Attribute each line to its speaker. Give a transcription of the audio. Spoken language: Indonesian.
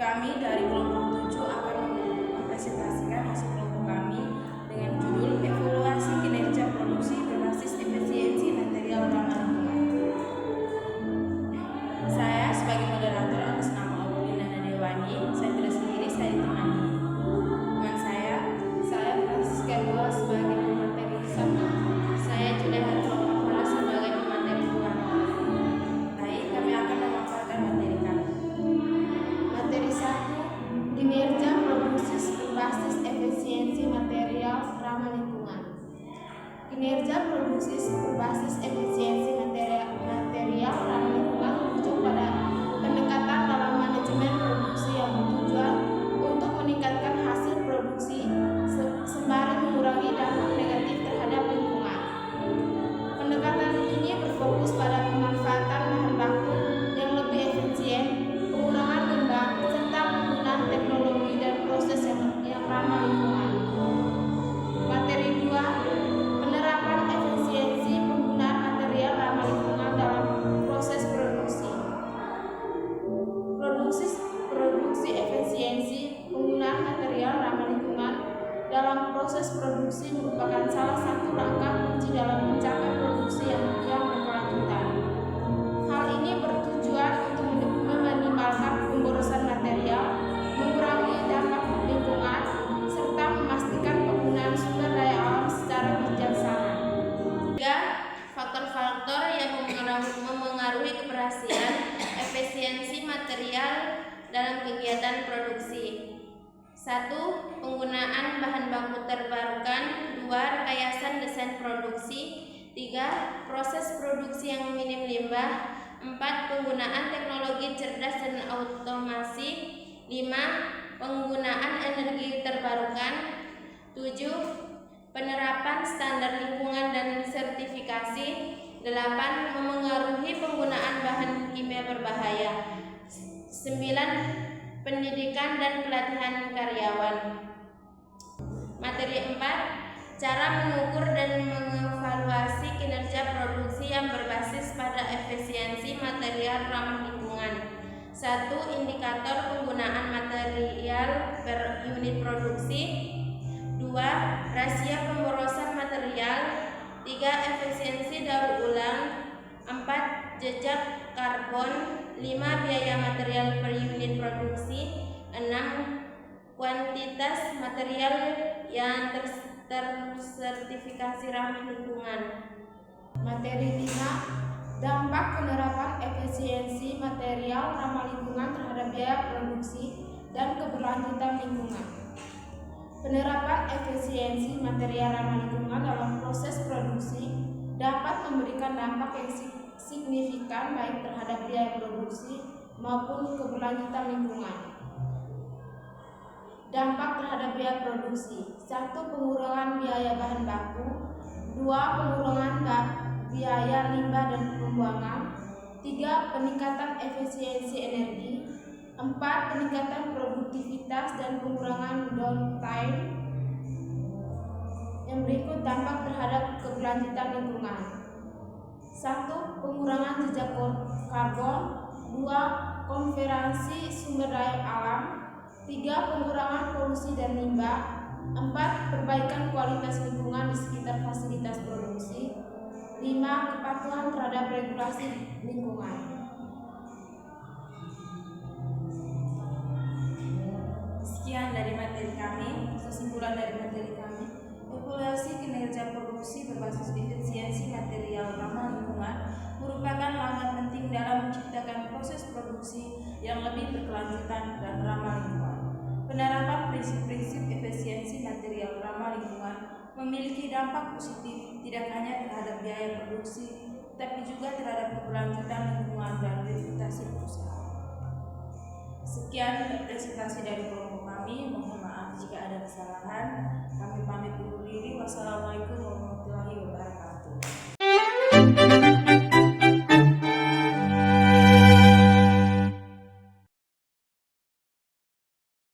Speaker 1: Kami dari kelompok 7 akan mempresentasikan hasil kelompok kami dengan judul Evaluasi Kinerja Produksi Berbasis Efisiensi Material Ramah Lingkungan. Saya sebagai moderator atas nama Aulina Nadewani, saya tidak sendiri, saya ditemani teman saya Francisca Dua sebagai pemateri 1, saya Juleha Trompala sebagai pemateri 2. Baik, kami akan memaparkan materi kami. Materi 1, kinerja produksi berbasis efisiensi material ramah lingkungan. Kinerja produksi berbasis efisiensi material ramah lingkungan merujuk pada pendekatan dalam manajemen produksi yang bertujuan untuk meningkatkan hasil produksi sembari mengurangi dampak negatif terhadap lingkungan. Pendekatan ini berfokus pada pemanfaatan bahan baku yang lebih efisien, pengurangan limbah, serta penggunaan teknologi dan proses yang ramah lingkungan. Materi 2, penerapan efisiensi penggunaan material ramah lingkungan dalam proses produksi. Produksi efisiensi penggunaan material ramah lingkungan dalam proses produksi merupakan salah satu langkah kunci dalam mencapai produksi yang berkelanjutan. Hal ini bertujuan untuk meminimalkan pemborosan material, mengurangi dampak lingkungan, serta memastikan penggunaan sumber daya alam secara bijaksana. 3. Faktor-faktor yang memengaruhi keberhasilan efisiensi material dalam kegiatan produksi. 1. Penggunaan bahan baku terbarukan. 2. Rekayasa desain produksi. 3. Proses produksi yang minim limbah. 4. Penggunaan teknologi cerdas dan otomasi. 5. Penggunaan energi terbarukan. 7. Penerapan standar lingkungan dan sertifikasi. 8. Memengaruhi penggunaan bahan kimia berbahaya. 9. Pendidikan dan pelatihan karyawan. Materi 4, cara mengukur dan mengevaluasi kinerja produksi yang berbasis pada efisiensi material ramah lingkungan. 1. Indikator penggunaan material per unit produksi. 2. Rasio pemborosan material. 3. Efisiensi daur ulang. 4. Jejak karbon. 5. Biaya material per unit produksi. 6. Kuantitas material yang tersertifikasi ramah lingkungan. Materi 5, dampak penerapan efisiensi material ramah lingkungan terhadap biaya produksi dan keberlanjutan lingkungan. Penerapan efisiensi material ramah lingkungan dalam proses produksi dapat memberikan dampak yang signifikan baik terhadap biaya produksi maupun keberlanjutan lingkungan. Dampak terhadap biaya produksi. 1. Pengurangan biaya bahan baku. 2. Pengurangan biaya limbah dan pembuangan. 3. Peningkatan efisiensi energi. 4. Peningkatan produktivitas dan pengurangan downtime. Yang berikut dampak terhadap keberlanjutan lingkungan. 1. Pengurangan jejak karbon. 2. Konservasi sumber daya alam. 3. Pengurangan polusi dan limbah. 4. Perbaikan kualitas lingkungan di sekitar fasilitas produksi. 5. Kepatuhan terhadap regulasi lingkungan. Sekian dari materi kami. Kesimpulan dari materi kami, evaluasi kinerja produksi berbasis efisiensi material ramah lingkungan merupakan langkah penting dalam menciptakan proses produksi yang lebih berkelanjutan dan ramah lingkungan. Penerapan prinsip-prinsip efisiensi material ramah lingkungan memiliki dampak positif tidak hanya terhadap biaya produksi, tapi juga terhadap keberlanjutan lingkungan dan reputasi perusahaan. Sekian presentasi dari kelompok kami. Mohon maaf jika ada kesalahan. Kami pamit undur diri. Wassalamualaikum warahmatullahi wabarakatuh.